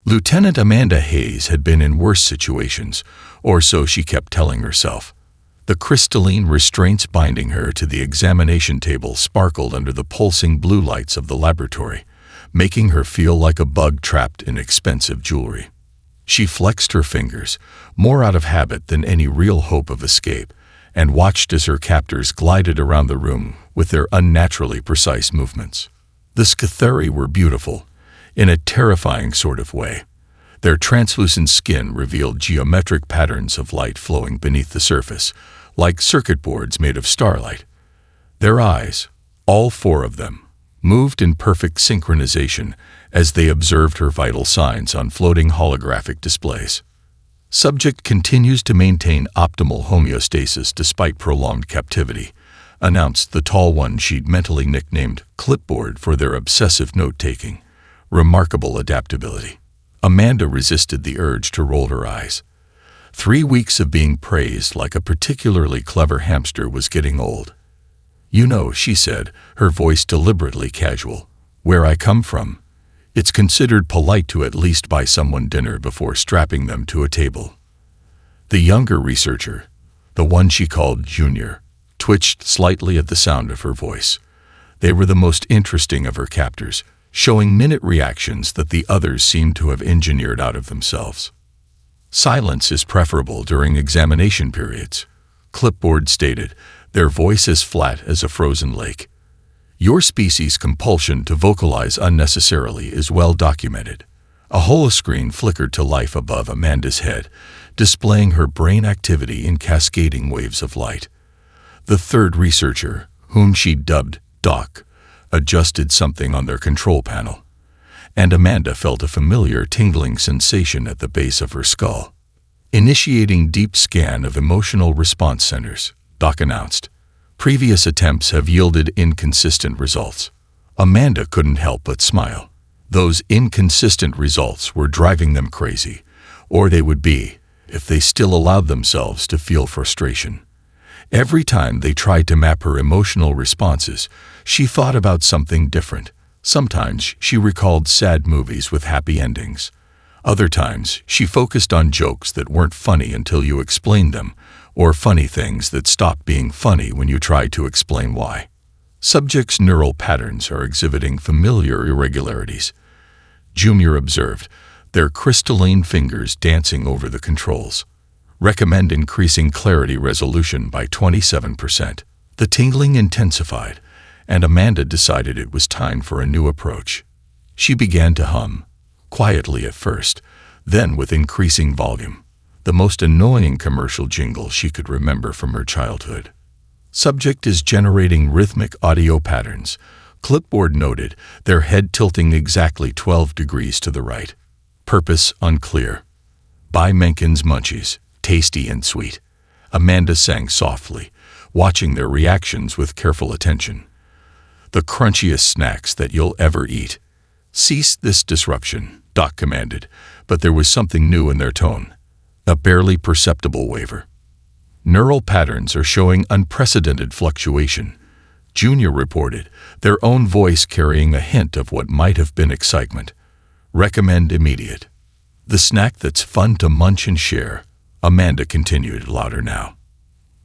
Lieutenant Amanda Hayes had been in worse situations, or so she kept telling herself. The crystalline restraints binding her to the examination table sparkled under the pulsing blue lights of the laboratory, making her feel like a bug trapped in expensive jewelry. She flexed her fingers, more out of habit than any real hope of escape, and watched as her captors glided around the room with their unnaturally precise movements. The Scatheri were beautiful, in a terrifying sort of way. Their translucent skin revealed geometric patterns of light flowing beneath the surface, like circuit boards made of starlight. Their eyes, all four of them, moved in perfect synchronization as they observed her vital signs on floating holographic displays. Subject continues to maintain optimal homeostasis despite prolonged captivity, announced the tall one she'd mentally nicknamed Clipboard for their obsessive note-taking. Remarkable adaptability. Amanda resisted the urge to roll her eyes. 3 weeks of being praised like a particularly clever hamster was getting old. "You know," she said, her voice deliberately casual, "where I come from. It's considered polite to at least buy someone dinner before strapping them to a table." The younger researcher, the one she called Junior, twitched slightly at the sound of her voice. They were the most interesting of her captors, showing minute reactions that the others seemed to have engineered out of themselves. "Silence is preferable during examination periods," Clipboard stated, their voice as flat as a frozen lake. "Your species' compulsion to vocalize unnecessarily is well documented." A holoscreen flickered to life above Amanda's head, displaying her brain activity in cascading waves of light. The third researcher, whom she dubbed Doc, adjusted something on their control panel, and Amanda felt a familiar tingling sensation at the base of her skull. "Initiating deep scan of emotional response centers," Doc announced. "Previous attempts have yielded inconsistent results." Amanda couldn't help but smile. Those inconsistent results were driving them crazy, or they would be, if they still allowed themselves to feel frustration. Every time they tried to map her emotional responses, she thought about something different. Sometimes she recalled sad movies with happy endings. Other times she focused on jokes that weren't funny until you explained them, or funny things that stopped being funny when you tried to explain why. Subjects' neural patterns are exhibiting familiar irregularities, Junior observed, their crystalline fingers dancing over the controls. "Recommend increasing clarity resolution by 27%. The tingling intensified, and Amanda decided it was time for a new approach. She began to hum, quietly at first, then with increasing volume, the most annoying commercial jingle she could remember from her childhood. Subject is generating rhythmic audio patterns, Clipboard noted, their head tilting exactly 12 degrees to the right. Purpose unclear. Buy Mencken's Munchies, tasty and sweet. Amanda sang softly, watching their reactions with careful attention. The crunchiest snacks that you'll ever eat. Cease this disruption, Doc commanded, but there was something new in their tone. A barely perceptible waver. Neural patterns are showing unprecedented fluctuation, Junior reported, their own voice carrying a hint of what might have been excitement. Recommend immediate. The snack that's fun to munch and share, Amanda continued louder now.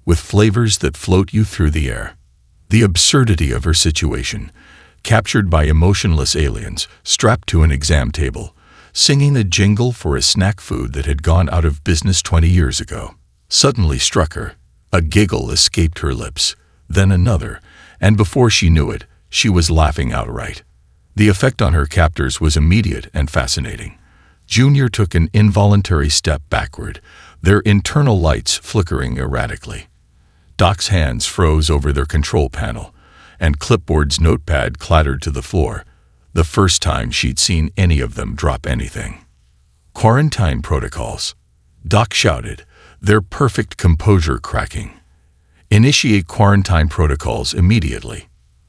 With flavors that float you through the air. The absurdity of her situation, captured by emotionless aliens strapped to an exam table, singing a jingle for a snack food that had gone out of business 20 years ago, suddenly struck her. A giggle escaped her lips, then another, and before she knew it, she was laughing outright. The effect on her captors was immediate and fascinating. Junior took an involuntary step backward, their internal lights flickering erratically. Doc's hands froze over their control panel, and Clipboard's notepad clattered to the floor, the first time she'd seen any of them drop anything. Quarantine protocols, Doc shouted, their perfect composure cracking. Initiate quarantine protocols immediately.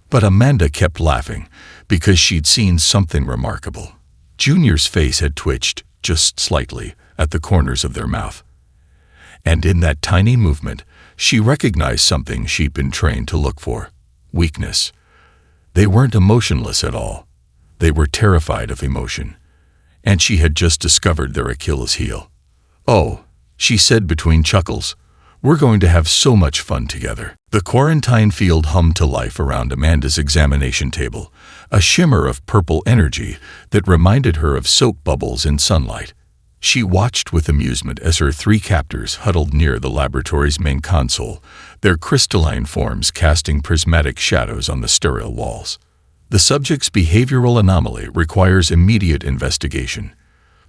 But Amanda kept laughing, because she'd seen something remarkable. Junior's face had twitched, just slightly, at the corners of their mouth. And in that tiny movement, she recognized something she'd been trained to look for. Weakness. They weren't emotionless at all. They were terrified of emotion. and she had just discovered their Achilles heel. "Oh," she said between chuckles, "we're going to have so much fun together." The quarantine field hummed to life around Amanda's examination table, a shimmer of purple energy that reminded her of soap bubbles in sunlight. She watched with amusement as her 3 captors huddled near the laboratory's main console, their crystalline forms casting prismatic shadows on the sterile walls. The subject's behavioral anomaly requires immediate investigation,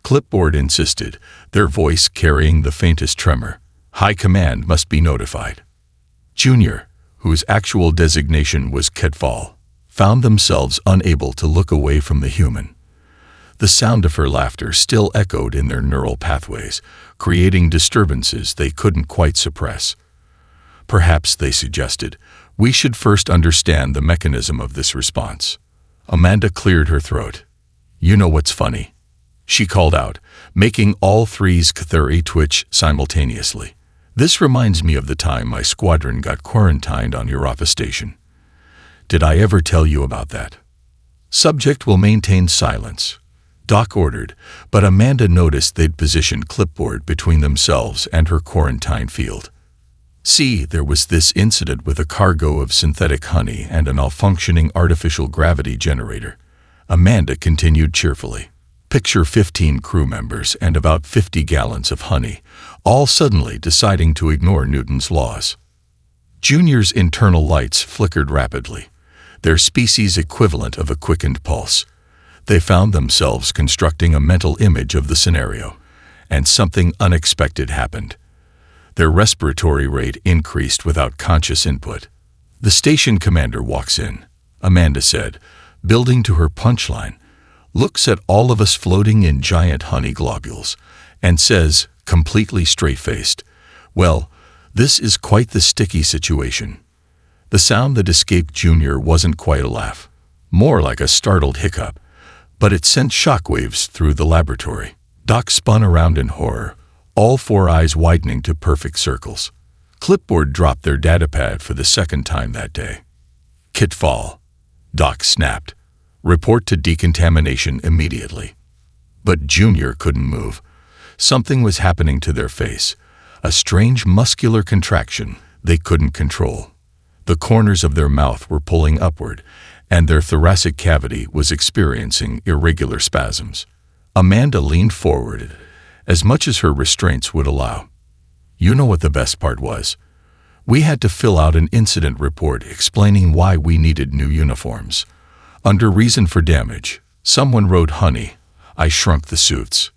Clipboard insisted, their voice carrying the faintest tremor. High command must be notified. Junior, whose actual designation was Ketfall, found themselves unable to look away from the human. The sound of her laughter still echoed in their neural pathways, creating disturbances they couldn't quite suppress. Perhaps, they suggested, we should first understand the mechanism of this response. Amanda cleared her throat. You know what's funny? She called out, making all 3's Cathuri twitch simultaneously. This reminds me of the time my squadron got quarantined on Europa Station. Did I ever tell you about that? Subject will maintain silence, Doc ordered, but Amanda noticed they'd positioned Clipboard between themselves and her quarantine field. See, there was this incident with a cargo of synthetic honey and a malfunctioning artificial gravity generator. Amanda continued cheerfully. Picture 15 crew members and about 50 gallons of honey, all suddenly deciding to ignore Newton's laws. Junior's internal lights flickered rapidly, their species equivalent of a quickened pulse. They found themselves constructing a mental image of the scenario, and something unexpected happened. Their respiratory rate increased without conscious input. The station commander walks in, Amanda said, building to her punchline, looks at all of us floating in giant honey globules, and says, completely straight-faced, "Well, this is quite the sticky situation." The sound that escaped Junior wasn't quite a laugh, more like a startled hiccup, but it sent shockwaves through the laboratory. Doc spun around in horror, all 4 eyes widening to perfect circles. Clipboard dropped their datapad for the second time that day. Kitfall, Doc snapped. Report to decontamination immediately. But Junior couldn't move. Something was happening to their face, a strange muscular contraction they couldn't control. The corners of their mouth were pulling upward, and their thoracic cavity was experiencing irregular spasms. Amanda leaned forward, as much as her restraints would allow. You know what the best part was? We had to fill out an incident report explaining why we needed new uniforms. Under reason for damage, someone wrote honey. I shrunk the suits.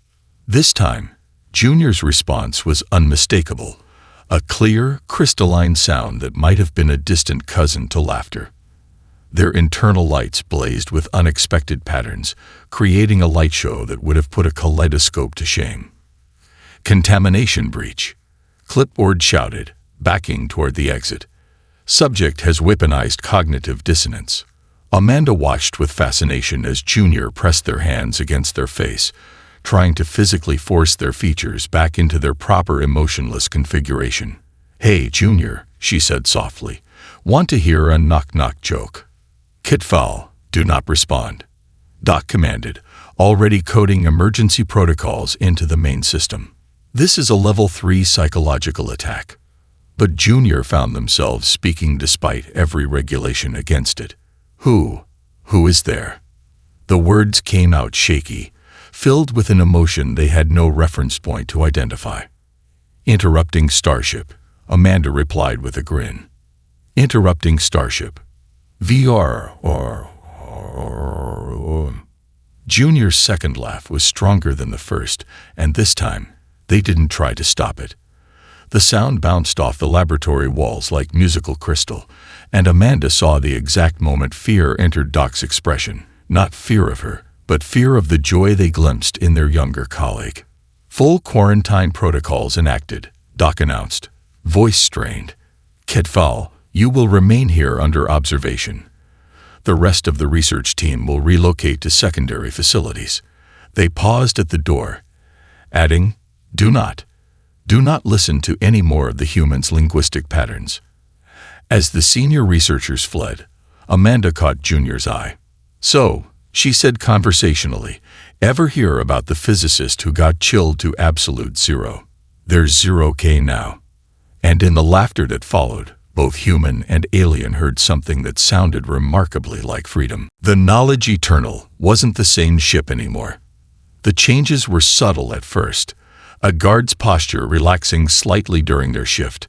This time, Junior's response was unmistakable, a clear, crystalline sound that might have been a distant cousin to laughter. Their internal lights blazed with unexpected patterns, creating a light show that would have put a kaleidoscope to shame. Contamination breach, Clipboard shouted, backing toward the exit. Subject has weaponized cognitive dissonance. Amanda watched with fascination as Junior pressed their hands against their face, trying to physically force their features back into their proper emotionless configuration. Hey, Junior, she said softly, want to hear a knock-knock joke? Kitfall, do not respond. Doc commanded, already coding emergency protocols into the main system. This is a level 3 psychological attack. But Junior found themselves speaking despite every regulation against it. Who is there? The words came out shaky, filled with an emotion they had no reference point to identify. Interrupting Starship, Amanda replied with a grin. Interrupting Starship. VR or... Junior's second laugh was stronger than the first, and this time, they didn't try to stop it. The sound bounced off the laboratory walls like musical crystal, and Amanda saw the exact moment fear entered Doc's expression, not fear of her, but fear of the joy they glimpsed in their younger colleague. Full quarantine protocols enacted, Doc announced, voice strained. Ketfall, you will remain here under observation. The rest of the research team will relocate to secondary facilities. They paused at the door, adding, Do not listen to any more of the humans' linguistic patterns. As the senior researchers fled, Amanda caught Junior's eye. So, she said conversationally, Ever hear about the physicist who got chilled to absolute zero? There's 0K now. And in the laughter that followed, both human and alien heard something that sounded remarkably like freedom. The Knowledge Eternal wasn't the same ship anymore. The changes were subtle at first. A guard's posture relaxing slightly during their shift,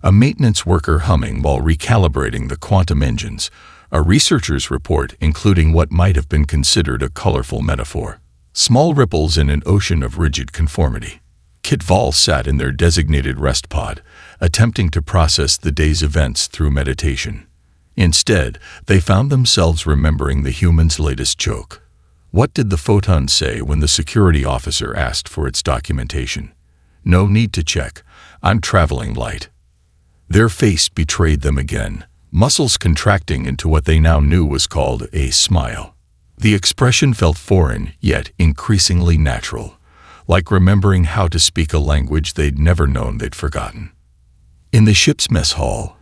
a maintenance worker humming while recalibrating the quantum engines, a researcher's report including what might have been considered a colorful metaphor. Small ripples in an ocean of rigid conformity. Kit Val sat in their designated rest pod, attempting to process the day's events through meditation. Instead, they found themselves remembering the human's latest joke. What did the photon say when the security officer asked for its documentation? No need to check. I'm traveling light. Their face betrayed them again, muscles contracting into what they now knew was called a smile. The expression felt foreign, yet increasingly natural, like remembering how to speak a language they'd never known they'd forgotten. In the ship's mess hall,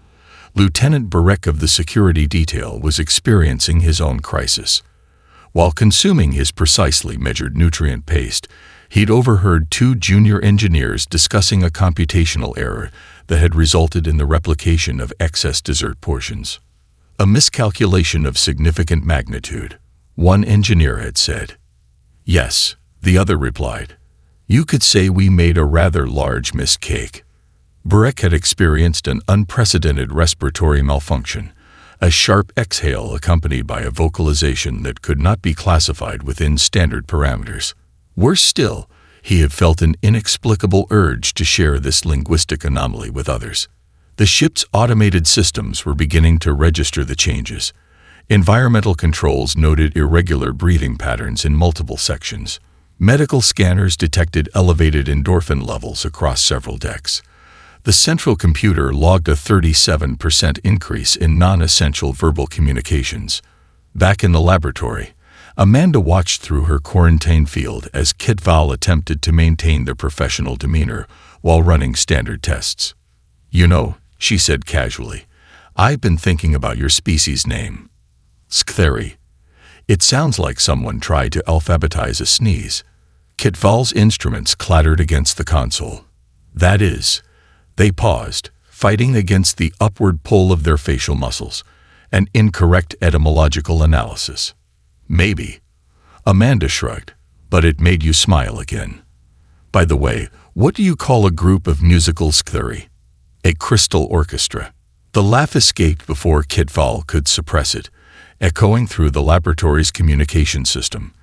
Lieutenant Burek of the security detail was experiencing his own crisis. While consuming his precisely measured nutrient paste, he'd overheard two junior engineers discussing a computational error that had resulted in the replication of excess dessert portions. A miscalculation of significant magnitude, one engineer had said. Yes, the other replied. You could say we made a rather large mistake. Burek had experienced an unprecedented respiratory malfunction, a sharp exhale accompanied by a vocalization that could not be classified within standard parameters. Worse still, he had felt an inexplicable urge to share this linguistic anomaly with others. The ship's automated systems were beginning to register the changes. Environmental controls noted irregular breathing patterns in multiple sections. Medical scanners detected elevated endorphin levels across several decks. The central computer logged a 37% increase in non-essential verbal communications. Back in the laboratory, Amanda watched through her quarantine field as Kit Val attempted to maintain their professional demeanor while running standard tests. You know, she said casually, I've been thinking about your species name. Sktheri. It sounds like someone tried to alphabetize a sneeze. Kit Val's instruments clattered against the console. That is, they paused, fighting against the upward pull of their facial muscles, an incorrect etymological analysis. Maybe. Amanda shrugged, but it made you smile again. By the way, what do you call a group of musical sktheri? A crystal orchestra. The laugh escaped before Kit Val could suppress it, echoing through the laboratory's communication system,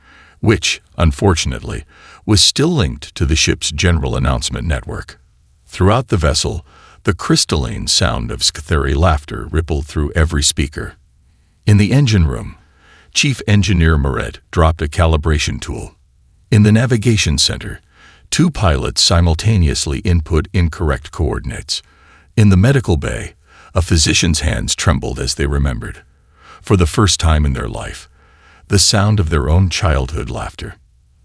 which, unfortunately, was still linked to the ship's general announcement network. Throughout the vessel, the crystalline sound of sktheri laughter rippled through every speaker. In the engine room, Chief Engineer Moret dropped a calibration tool. In the navigation center, two pilots simultaneously input incorrect coordinates. In the medical bay, a physician's hands trembled as they remembered, for the first time in their life, the sound of their own childhood laughter.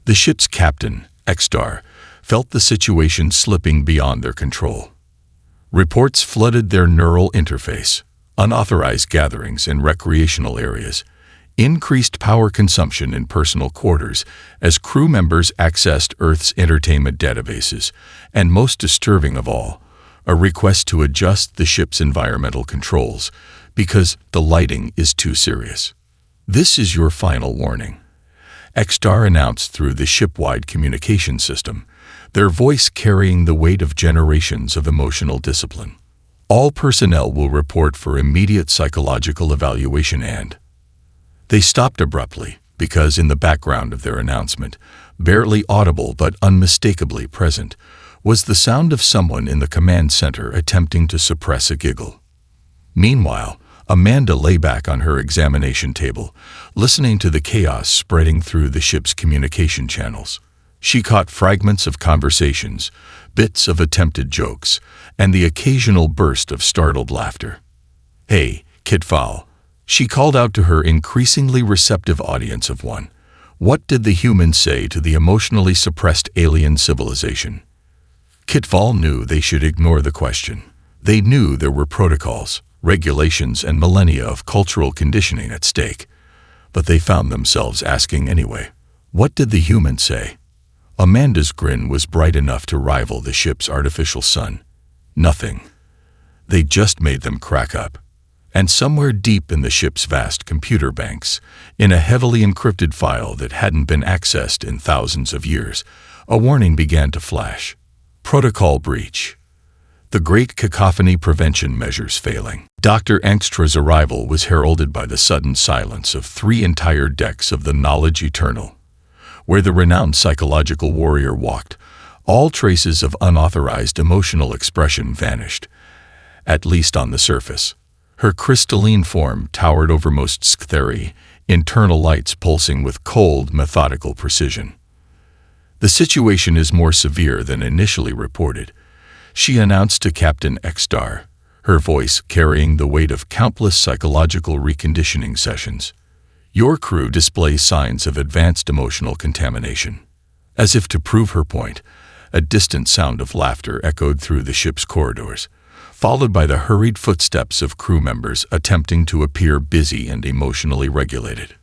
The ship's captain, X-Star, felt the situation slipping beyond their control. Reports flooded their neural interface, unauthorized gatherings in recreational areas, increased power consumption in personal quarters as crew members accessed Earth's entertainment databases, and most disturbing of all, a request to adjust the ship's environmental controls because the lighting is too serious. This is your final warning, X-Star announced through the ship-wide communication system, their voice carrying the weight of generations of emotional discipline. All personnel will report for immediate psychological evaluation and... They stopped abruptly because in the background of their announcement, barely audible but unmistakably present, was the sound of someone in the command center attempting to suppress a giggle. Meanwhile, Amanda lay back on her examination table, listening to the chaos spreading through the ship's communication channels. She caught fragments of conversations, bits of attempted jokes, and the occasional burst of startled laughter. Hey, Kit Val, she called out to her increasingly receptive audience of one. What did the humans say to the emotionally suppressed alien civilization? Kit Val knew they should ignore the question. They knew there were protocols, regulations, and millennia of cultural conditioning at stake. But they found themselves asking anyway. What did the human say? Amanda's grin was bright enough to rival the ship's artificial sun. Nothing. They just made them crack up. And somewhere deep in the ship's vast computer banks, in a heavily encrypted file that hadn't been accessed in thousands of years, a warning began to flash. Protocol breach. The great cacophony prevention measures failing. Dr. Angstra's arrival was heralded by the sudden silence of 3 entire decks of the Knowledge Eternal. Where the renowned psychological warrior walked, all traces of unauthorized emotional expression vanished, at least on the surface. Her crystalline form towered over most Sktheri, internal lights pulsing with cold, methodical precision. The situation is more severe than initially reported, she announced to Captain Xstar, her voice carrying the weight of countless psychological reconditioning sessions. Your crew displays signs of advanced emotional contamination. As if to prove her point, a distant sound of laughter echoed through the ship's corridors, followed by the hurried footsteps of crew members attempting to appear busy and emotionally regulated.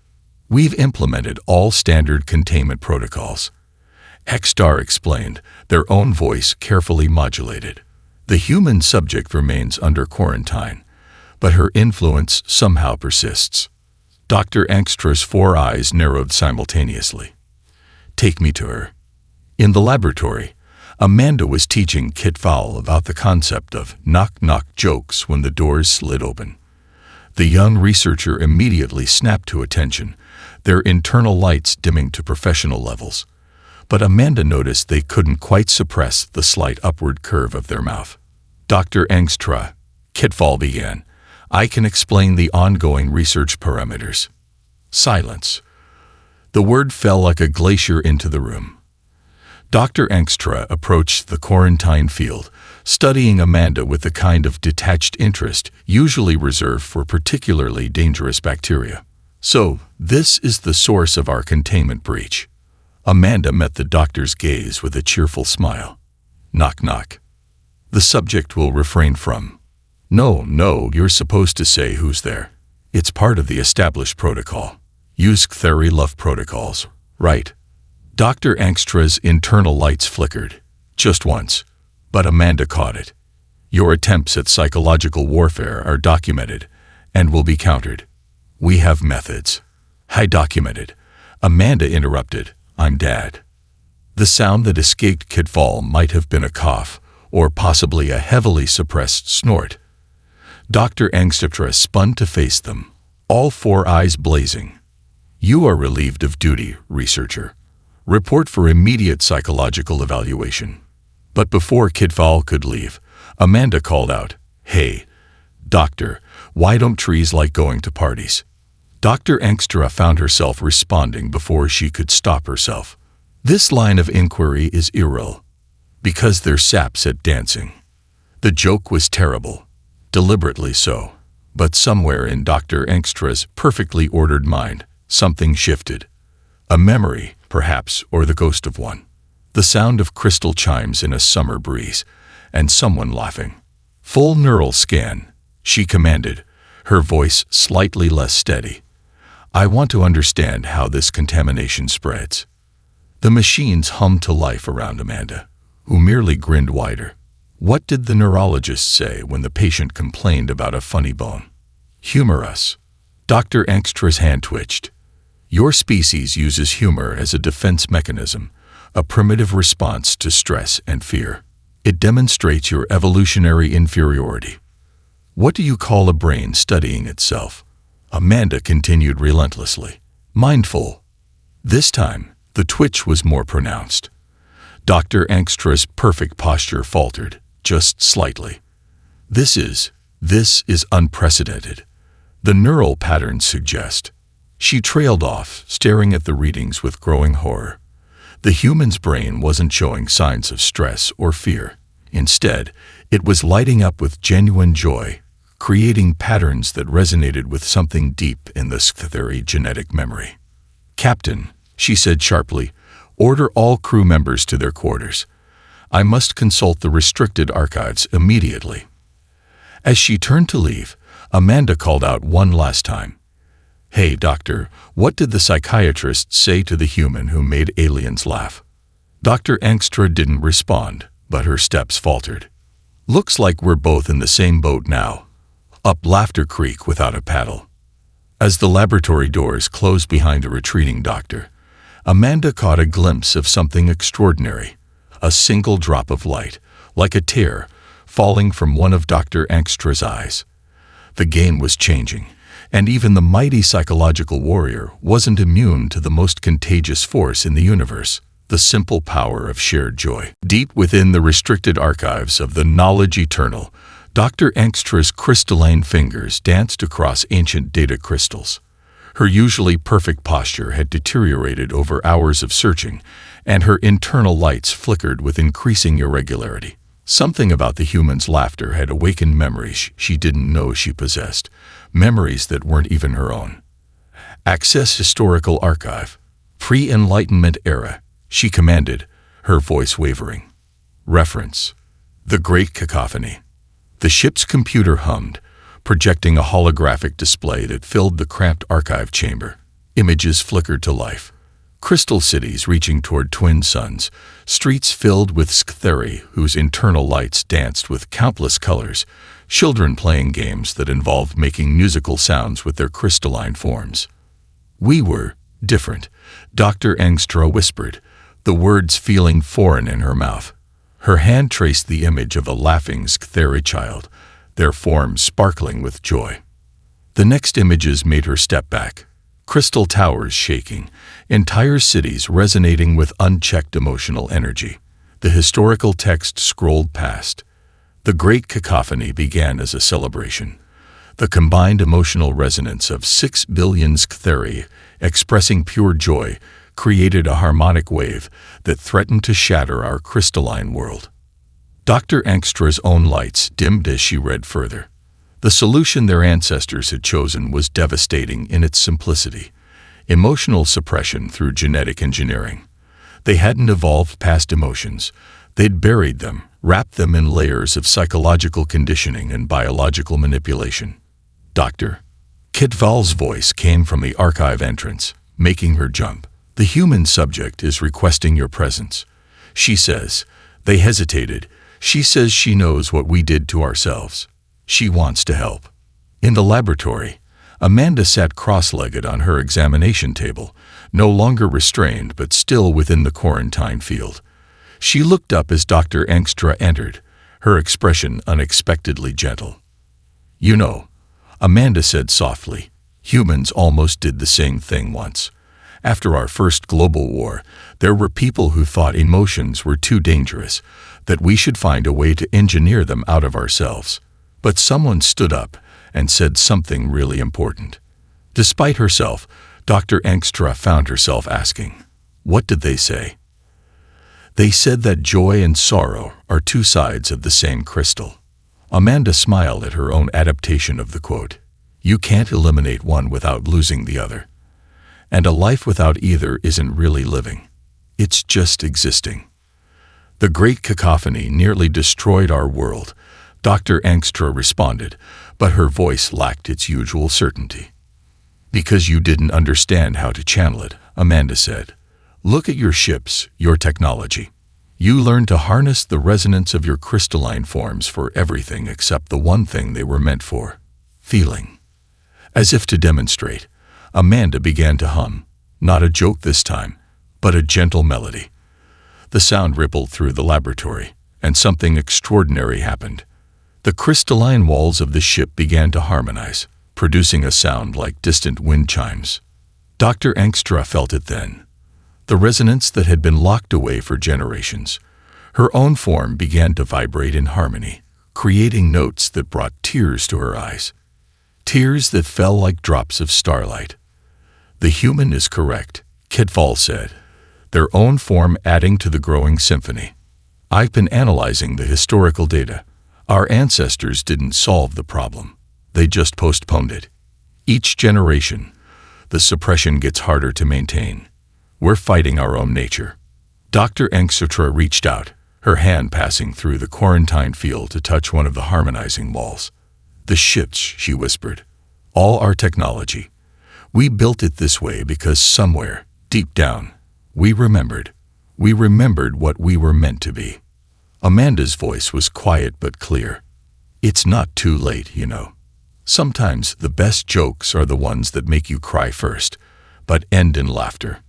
We've implemented all standard containment protocols, Xstar explained, their own voice carefully modulated. The human subject remains under quarantine, but her influence somehow persists. Dr. Angstra's 4 eyes narrowed simultaneously. Take me to her. In the laboratory, Amanda was teaching Kit Fowl about the concept of knock-knock jokes when the doors slid open. The young researcher immediately snapped to attention, their internal lights dimming to professional levels. But Amanda noticed they couldn't quite suppress the slight upward curve of their mouth. Dr. Angstra, Kit Fowl began, I can explain the ongoing research parameters. Silence. The word fell like a glacier into the room. Dr. Angstra approached the quarantine field, studying Amanda with the kind of detached interest usually reserved for particularly dangerous bacteria. So, this is the source of our containment breach. Amanda met the doctor's gaze with a cheerful smile. Knock knock. The subject will refrain from. No, you're supposed to say who's there. It's part of the established protocol. Use Ktheri love protocols, right? Dr. Angstra's internal lights flickered, just once, but Amanda caught it. Your attempts at psychological warfare are documented and will be countered. We have methods. I documented. Amanda interrupted. I'm Dad. The sound that escaped Kit Fowl might have been a cough, or possibly a heavily suppressed snort. Dr. Angstra spun to face them, all 4 eyes blazing. You are relieved of duty, researcher. Report for immediate psychological evaluation. But before Kit Fowl could leave, Amanda called out, Hey, Doctor, why don't trees like going to parties? Dr. Angstra found herself responding before she could stop herself. This line of inquiry is irrel, because they're saps at dancing. The joke was terrible, deliberately so, but somewhere in Dr. Angstra's perfectly ordered mind, something shifted. A memory, perhaps, or the ghost of one. The sound of crystal chimes in a summer breeze, and someone laughing. Full neural scan, she commanded, her voice slightly less steady. I want to understand how this contamination spreads. The machines hummed to life around Amanda, who merely grinned wider. What did the neurologist say when the patient complained about a funny bone? Humor us. Dr. Angstra's hand twitched. Your species uses humor as a defense mechanism, a primitive response to stress and fear. It demonstrates your evolutionary inferiority. What do you call a brain studying itself? Amanda continued relentlessly. Mindful. This time, the twitch was more pronounced. Dr. Angstra's perfect posture faltered, just slightly. This is unprecedented. The neural patterns suggest. She trailed off, staring at the readings with growing horror. The human's brain wasn't showing signs of stress or fear. Instead, it was lighting up with genuine joy, creating patterns that resonated with something deep in the Sktheri genetic memory. Captain, she said sharply, order all crew members to their quarters. I must consult the restricted archives immediately. As she turned to leave, Amanda called out one last time. "Hey, doctor, what did the psychiatrist say to the human who made aliens laugh?" Dr. Angstra didn't respond, but her steps faltered. "Looks like we're both in the same boat now." Up Laughter Creek without a paddle. As the laboratory doors closed behind the retreating doctor, Amanda caught a glimpse of something extraordinary. A single drop of light, like a tear, falling from one of Dr. Angstra's eyes. The game was changing, and even the mighty psychological warrior wasn't immune to the most contagious force in the universe, the simple power of shared joy. Deep within the restricted archives of the knowledge eternal, Dr. Angstra's crystalline fingers danced across ancient data crystals. Her usually perfect posture had deteriorated over hours of searching, and her internal lights flickered with increasing irregularity. Something about the human's laughter had awakened memories she didn't know she possessed, memories that weren't even her own. "Access historical archive. Pre-Enlightenment era," she commanded, her voice wavering. Reference: The Great Cacophony. The ship's computer hummed, projecting a holographic display that filled the cramped archive chamber. Images flickered to life. Crystal cities reaching toward twin suns, streets filled with Sktheri whose internal lights danced with countless colors, children playing games that involved making musical sounds with their crystalline forms. "We were different," Dr. Angstra whispered, the words feeling foreign in her mouth. Her hand traced the image of a laughing Sktheri child, their forms sparkling with joy. The next images made her step back. Crystal towers shaking, entire cities resonating with unchecked emotional energy. The historical text scrolled past. The Great Cacophony began as a celebration. The combined emotional resonance of 6 billion Sktheri, expressing pure joy, created a harmonic wave that threatened to shatter our crystalline world. Dr. Angstra's own lights dimmed as she read further. The solution their ancestors had chosen was devastating in its simplicity: emotional suppression through genetic engineering. They hadn't evolved past emotions. They'd buried them, wrapped them in layers of psychological conditioning and biological manipulation. "Doctor?" Kitval's voice came from the archive entrance, making her jump. "The human subject is requesting your presence. She says." They hesitated. "She says she knows what we did to ourselves. She wants to help." In the laboratory, Amanda sat cross-legged on her examination table, no longer restrained but still within the quarantine field. She looked up as Dr. Angstra entered, her expression unexpectedly gentle. "You know," Amanda said softly, "humans almost did the same thing once. After our first global war, there were people who thought emotions were too dangerous, that we should find a way to engineer them out of ourselves. But someone stood up and said something really important." Despite herself, Dr. Angstra found herself asking, "What did they say?" "They said that joy and sorrow are two sides of the same crystal." Amanda smiled at her own adaptation of the quote. "You can't eliminate one without losing the other. And a life without either isn't really living. It's just existing." "The Great Cacophony nearly destroyed our world," Dr. Angstra responded, but her voice lacked its usual certainty. "Because you didn't understand how to channel it," Amanda said. "Look at your ships, your technology. You learned to harness the resonance of your crystalline forms for everything except the one thing they were meant for: feeling." As if to demonstrate, Amanda began to hum, not a joke this time, but a gentle melody. The sound rippled through the laboratory, and something extraordinary happened. The crystalline walls of the ship began to harmonize, producing a sound like distant wind chimes. Dr. Angstra felt it then. The resonance that had been locked away for generations. Her own form began to vibrate in harmony, creating notes that brought tears to her eyes. Tears that fell like drops of starlight. "The human is correct," Kitval said, their own form adding to the growing symphony. "I've been analyzing the historical data. Our ancestors didn't solve the problem. They just postponed it. Each generation, the suppression gets harder to maintain. We're fighting our own nature." Dr. Angstra reached out, her hand passing through the quarantine field to touch one of the harmonizing walls. "The ships," she whispered. "All our technology. We built it this way because somewhere, deep down, we remembered. We remembered what we were meant to be." Amanda's voice was quiet but clear. "It's not too late, you know. Sometimes the best jokes are the ones that make you cry first, but end in laughter."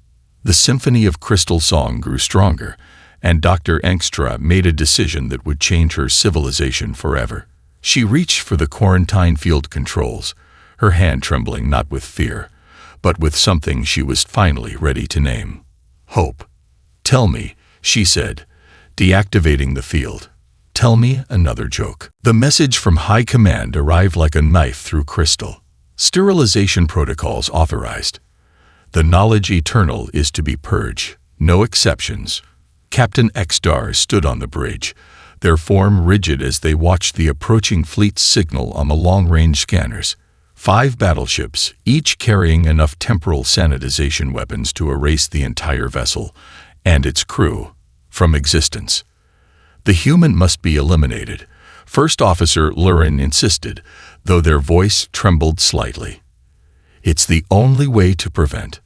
The symphony of crystal song grew stronger, and Dr. Engstra made a decision that would change her civilization forever. She reached for the quarantine field controls, her hand trembling not with fear, but with something she was finally ready to name. "Hope. Tell me," she said, deactivating the field. "Tell me another joke." The message from High Command arrived like a knife through crystal. Sterilization protocols authorized. The knowledge eternal is to be purged, no exceptions. Captain Xdar stood on the bridge, their form rigid as they watched the approaching fleet's signal on the long-range scanners. 5 battleships, each carrying enough temporal sanitization weapons to erase the entire vessel and its crew from existence. The human must be eliminated, First Officer Lurin insisted, though their voice trembled slightly. "It's the only way to prevent."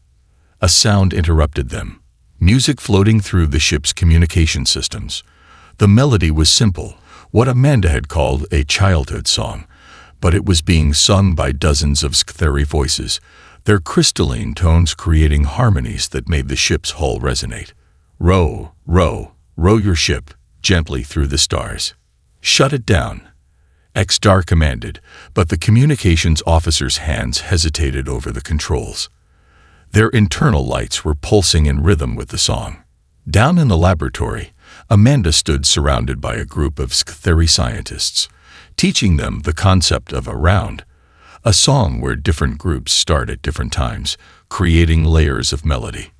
A sound interrupted them, music floating through the ship's communication systems. The melody was simple, what Amanda had called a childhood song, but it was being sung by dozens of Sktheri voices, their crystalline tones creating harmonies that made the ship's hull resonate. "Row, row, row your ship gently through the stars. Shut it down," Xdar commanded, but the communications officer's hands hesitated over the controls. Their internal lights were pulsing in rhythm with the song. Down in the laboratory, Amanda stood surrounded by a group of Sktheri scientists, teaching them the concept of a round, a song where different groups start at different times, creating layers of melody.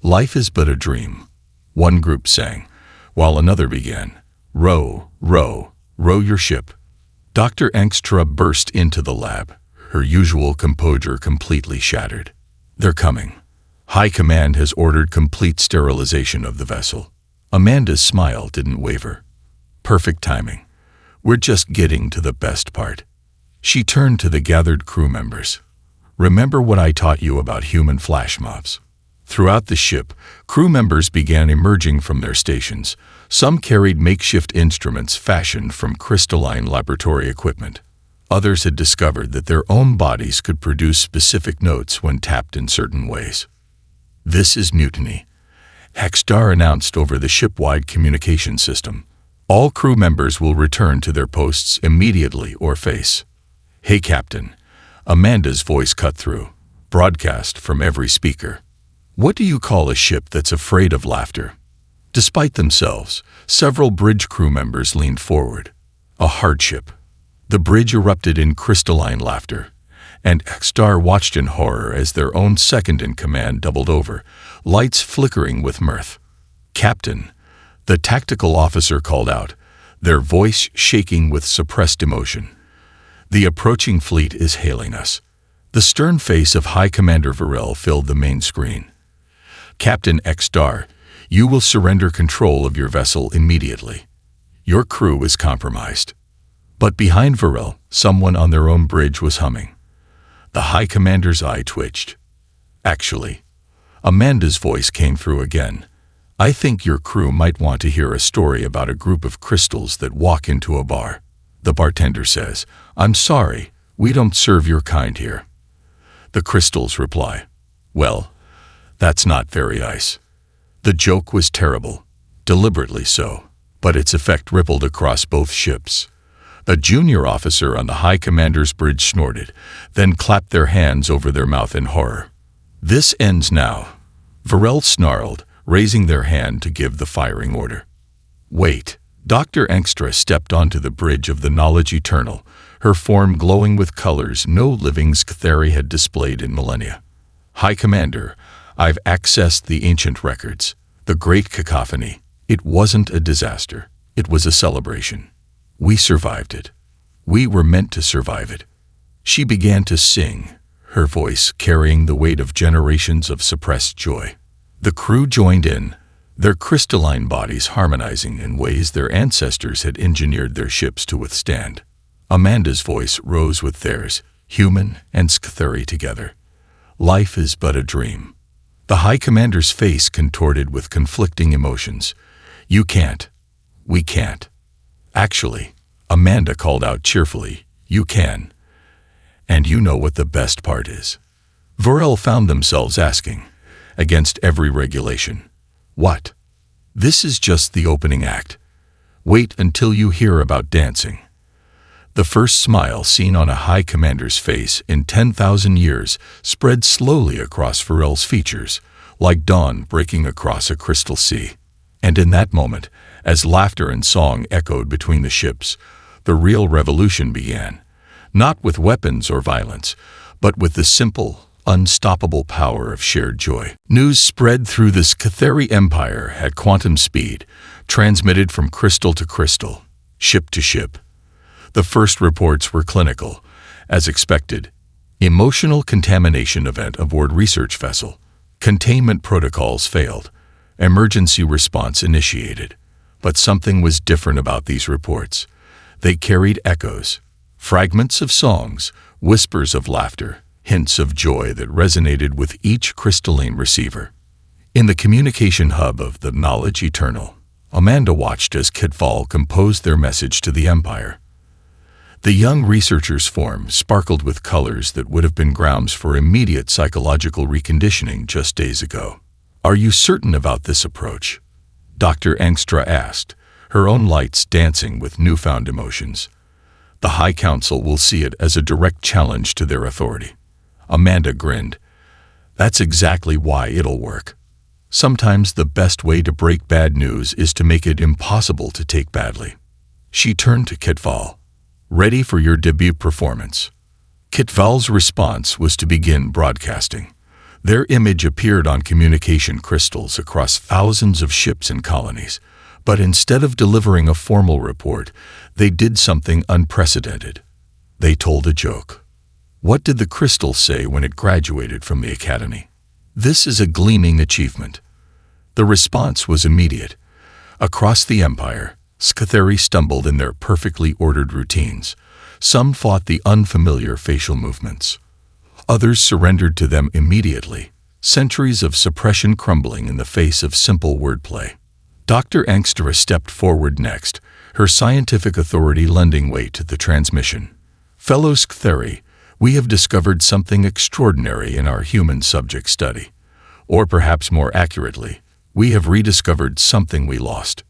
"Life is but a dream," one group sang, while another began, "Row, row, row your ship." Dr. Engstra burst into the lab, her usual composure completely shattered. "They're coming. High Command has ordered complete sterilization of the vessel." Amanda's smile didn't waver. "Perfect timing. We're just getting to the best part." She turned to the gathered crew members. "Remember what I taught you about human flash mobs?" Throughout the ship, crew members began emerging from their stations. Some carried makeshift instruments fashioned from crystalline laboratory equipment. Others had discovered that their own bodies could produce specific notes when tapped in certain ways. "This is mutiny," Hexdar announced over the ship-wide communication system. "All crew members will return to their posts immediately or face." "Hey, Captain," Amanda's voice cut through, broadcast from every speaker. "What do you call a ship that's afraid of laughter?" Despite themselves, several bridge crew members leaned forward. "A hardship." The bridge erupted in crystalline laughter, and Xdar watched in horror as their own second-in-command doubled over, lights flickering with mirth. "Captain," the tactical officer called out, their voice shaking with suppressed emotion. "The approaching fleet is hailing us." The stern face of High Commander Varel filled the main screen. "Captain Xdar, you will surrender control of your vessel immediately. Your crew is compromised." But behind Varel, someone on their own bridge was humming. The High Commander's eye twitched. "Actually," Amanda's voice came through again, "I think your crew might want to hear a story about a group of crystals that walk into a bar. The bartender says, 'I'm sorry, we don't serve your kind here.' The crystals reply, 'Well, that's not very nice.'" The joke was terrible, deliberately so, but its effect rippled across both ships. A junior officer on the High Commander's bridge snorted, then clapped their hands over their mouth in horror. "This ends now," Varel snarled, raising their hand to give the firing order. "Wait." Dr. Engstra stepped onto the bridge of the Knowledge Eternal, her form glowing with colors no living Sktheri had displayed in millennia. "High Commander, I've accessed the ancient records, the Great Cacophony. It wasn't a disaster. It was a celebration. We survived it. We were meant to survive it." She began to sing, her voice carrying the weight of generations of suppressed joy. The crew joined in, their crystalline bodies harmonizing in ways their ancestors had engineered their ships to withstand. Amanda's voice rose with theirs, human and Sktheri together. Life is but a dream. The High Commander's face contorted with conflicting emotions. You can't. We can't. Actually, Amanda called out cheerfully, you can. And you know what the best part is. Vorel found themselves asking, against every regulation, what? This is just the opening act. Wait until you hear about dancing. The first smile seen on a High Commander's face in 10,000 years spread slowly across Vorel's features, like dawn breaking across a crystal sea. And in that moment, as laughter and song echoed between the ships, the real revolution began, not with weapons or violence, but with the simple, unstoppable power of shared joy. News spread through the Scatheri Empire at quantum speed, transmitted from crystal to crystal, ship to ship. The first reports were clinical, as expected. Emotional contamination event aboard research vessel. Containment protocols failed. Emergency response initiated. But something was different about these reports. They carried echoes, fragments of songs, whispers of laughter, hints of joy that resonated with each crystalline receiver. In the communication hub of the Knowledge Eternal, Amanda watched as Kitval composed their message to the Empire. The young researcher's form sparkled with colors that would have been grounds for immediate psychological reconditioning just days ago. Are you certain about this approach? Dr. Angstra asked, her own lights dancing with newfound emotions. The High Council will see it as a direct challenge to their authority. Amanda grinned. That's exactly why it'll work. Sometimes the best way to break bad news is to make it impossible to take badly. She turned to Kitval. Ready for your debut performance. Kitval's response was to begin broadcasting. Their image appeared on communication crystals across thousands of ships and colonies, but instead of delivering a formal report, they did something unprecedented. They told a joke. What did the crystal say when it graduated from the academy? This is a gleaming achievement. The response was immediate. Across the Empire, Scatheri stumbled in their perfectly ordered routines. Some fought the unfamiliar facial movements. Others surrendered to them immediately, centuries of suppression crumbling in the face of simple wordplay. Dr. Angstra stepped forward next, her scientific authority lending weight to the transmission. Fellow Scatheri, we have discovered something extraordinary in our human subject study. Or perhaps more accurately, we have rediscovered something we lost.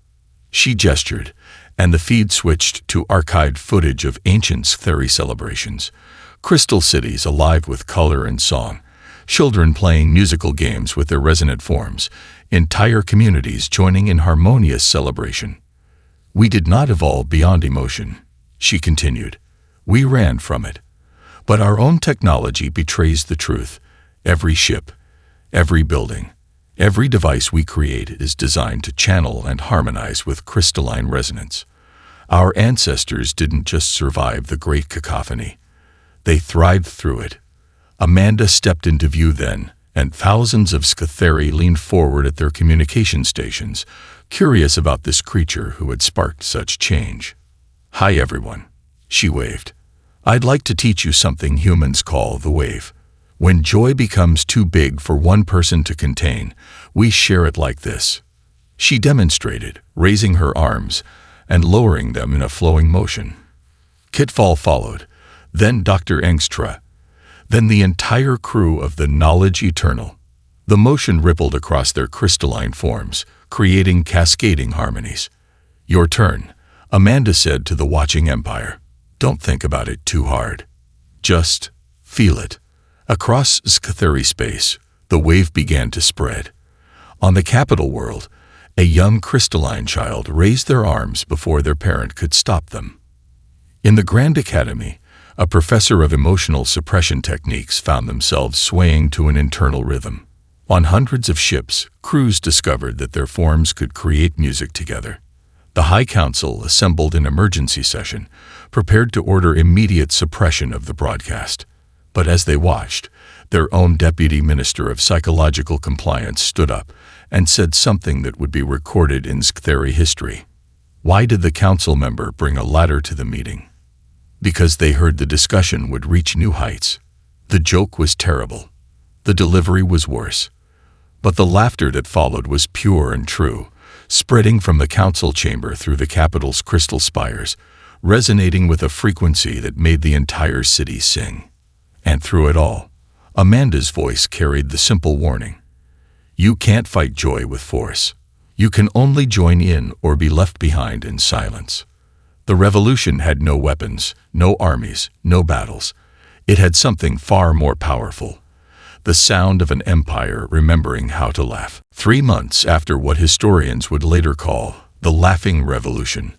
She gestured, and the feed switched to archived footage of ancient Scatheri celebrations, crystal cities alive with color and song, children playing musical games with their resonant forms, entire communities joining in harmonious celebration. We did not evolve beyond emotion, she continued. We ran from it. But our own technology betrays the truth. Every ship, every building, every device we create is designed to channel and harmonize with crystalline resonance. Our ancestors didn't just survive the great cacophony. They thrived through it. Amanda stepped into view then, and thousands of Scatheri leaned forward at their communication stations, curious about this creature who had sparked such change. Hi everyone, she waved. I'd like to teach you something humans call the wave. When joy becomes too big for one person to contain, we share it like this. She demonstrated, raising her arms and lowering them in a flowing motion. Kitval followed, then Dr. Angstra, then the entire crew of the Knowledge Eternal. The motion rippled across their crystalline forms, creating cascading harmonies. Your turn, Amanda said to the watching Empire. Don't think about it too hard. Just feel it. Across Scatheri space, the wave began to spread. On the capital world, a young crystalline child raised their arms before their parent could stop them. In the Grand Academy, a professor of emotional suppression techniques found themselves swaying to an internal rhythm. On hundreds of ships, crews discovered that their forms could create music together. The High Council assembled an emergency session, prepared to order immediate suppression of the broadcast. But as they watched, their own Deputy Minister of Psychological Compliance stood up and said something that would be recorded in Scatheri history. Why did the council member bring a ladder to the meeting? Because they heard the discussion would reach new heights. The joke was terrible. The delivery was worse. But the laughter that followed was pure and true, spreading from the council chamber through the capital's crystal spires, resonating with a frequency that made the entire city sing. And through it all, Amanda's voice carried the simple warning: you can't fight joy with force. You can only join in or be left behind in silence. The revolution had no weapons, no armies, no battles. It had something far more powerful: the sound of an empire remembering how to laugh. 3 months after what historians would later call the Laughing Revolution,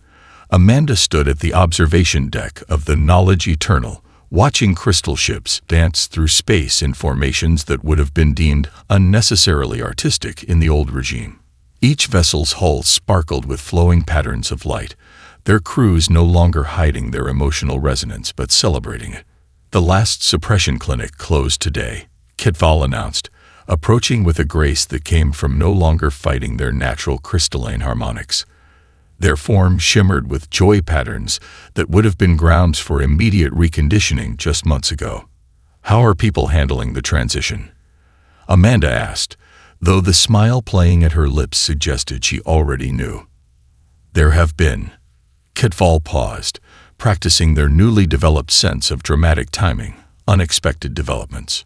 Amanda stood at the observation deck of the Knowledge Eternal, watching crystal ships dance through space in formations that would have been deemed unnecessarily artistic in the old regime. Each vessel's hull sparkled with flowing patterns of light, their crews no longer hiding their emotional resonance but celebrating it. The last suppression clinic closed today, Kitval announced, approaching with a grace that came from no longer fighting their natural crystalline harmonics. Their form shimmered with joy patterns that would have been grounds for immediate reconditioning just months ago. How are people handling the transition? Amanda asked, though the smile playing at her lips suggested she already knew. There have been. Kitval paused, practicing their newly developed sense of dramatic timing, unexpected developments.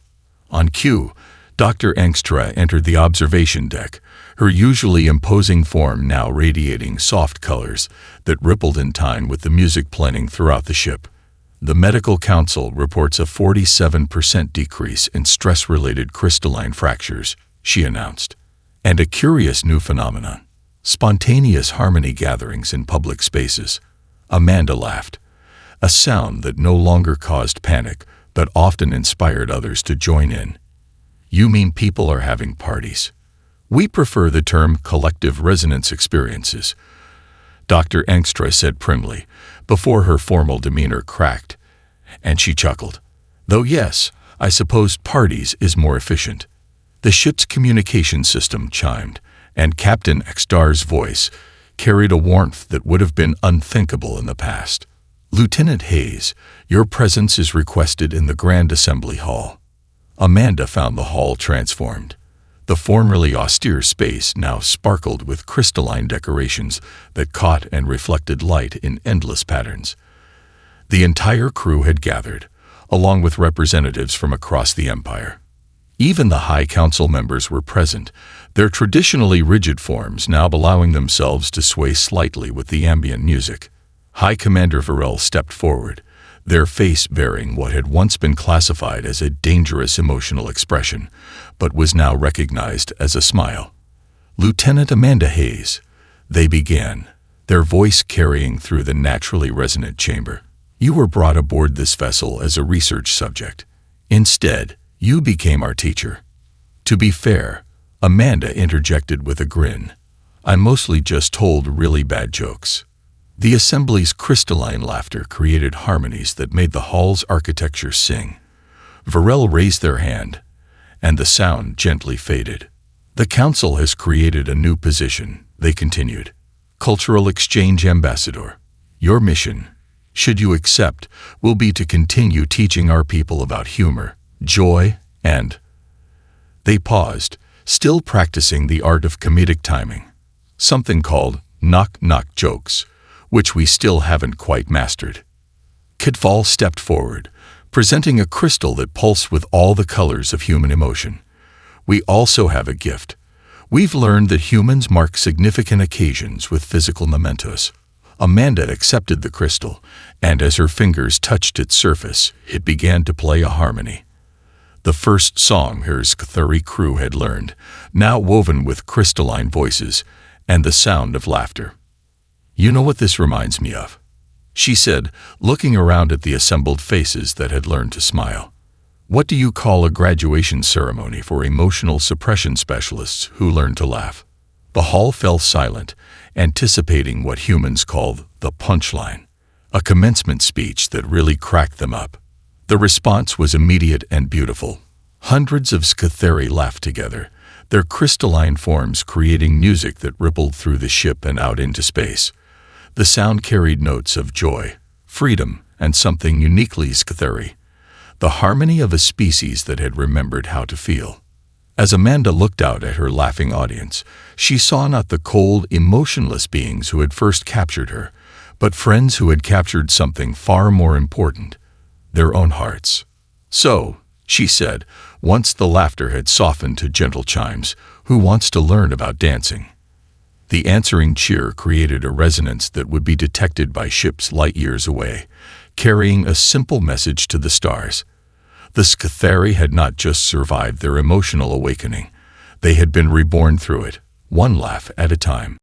On cue, Dr. Engstra entered the observation deck, her usually imposing form now radiating soft colors that rippled in time with the music playing throughout the ship. The Medical Council reports a 47% decrease in stress-related crystalline fractures, she announced. And a curious new phenomenon: spontaneous harmony gatherings in public spaces. Amanda laughed, a sound that no longer caused panic but often inspired others to join in. You mean people are having parties? We prefer the term collective resonance experiences, Dr. Engstra said primly, before her formal demeanor cracked, and she chuckled. Though yes, I suppose parties is more efficient. The ship's communication system chimed, and Captain Exdar's voice carried a warmth that would have been unthinkable in the past. Lieutenant Hayes, your presence is requested in the Grand Assembly Hall. Amanda found the hall transformed. The formerly austere space now sparkled with crystalline decorations that caught and reflected light in endless patterns. The entire crew had gathered, along with representatives from across the Empire. Even the High Council members were present, their traditionally rigid forms now allowing themselves to sway slightly with the ambient music. High Commander Varel stepped forward, their face bearing what had once been classified as a dangerous emotional expression, but was now recognized as a smile. Lieutenant Amanda Hayes, they began, their voice carrying through the naturally resonant chamber. You were brought aboard this vessel as a research subject. Instead, you became our teacher. To be fair, Amanda interjected with a grin, I mostly just told really bad jokes. The assembly's crystalline laughter created harmonies that made the hall's architecture sing. Varel raised their hand, and the sound gently faded. The council has created a new position, they continued. Cultural Exchange Ambassador. Your mission, should you accept, will be to continue teaching our people about humor, joy, and... They paused, still practicing the art of comedic timing. Something called knock-knock jokes, which we still haven't quite mastered. Kitval stepped forward, presenting a crystal that pulsed with all the colors of human emotion. We also have a gift. We've learned that humans mark significant occasions with physical mementos. Amanda accepted the crystal, and as her fingers touched its surface, it began to play a harmony. The first song her Scathuri crew had learned, now woven with crystalline voices and the sound of laughter. You know what this reminds me of? She said, looking around at the assembled faces that had learned to smile. What do you call a graduation ceremony for emotional suppression specialists who learn to laugh? The hall fell silent, anticipating what humans call the punchline, a commencement speech that really cracked them up. The response was immediate and beautiful. Hundreds of Scatheri laughed together, their crystalline forms creating music that rippled through the ship and out into space. The sound carried notes of joy, freedom, and something uniquely Scatheri. the harmony of a species that had remembered how to feel. As Amanda looked out at her laughing audience, she saw not the cold, emotionless beings who had first captured her, but friends who had captured something far more important, their own hearts. "So," she said, once the laughter had softened to gentle chimes, "who wants to learn about dancing?" The answering cheer created a resonance that would be detected by ships light years away, carrying a simple message to the stars. The Scathari had not just survived their emotional awakening, they had been reborn through it, one laugh at a time.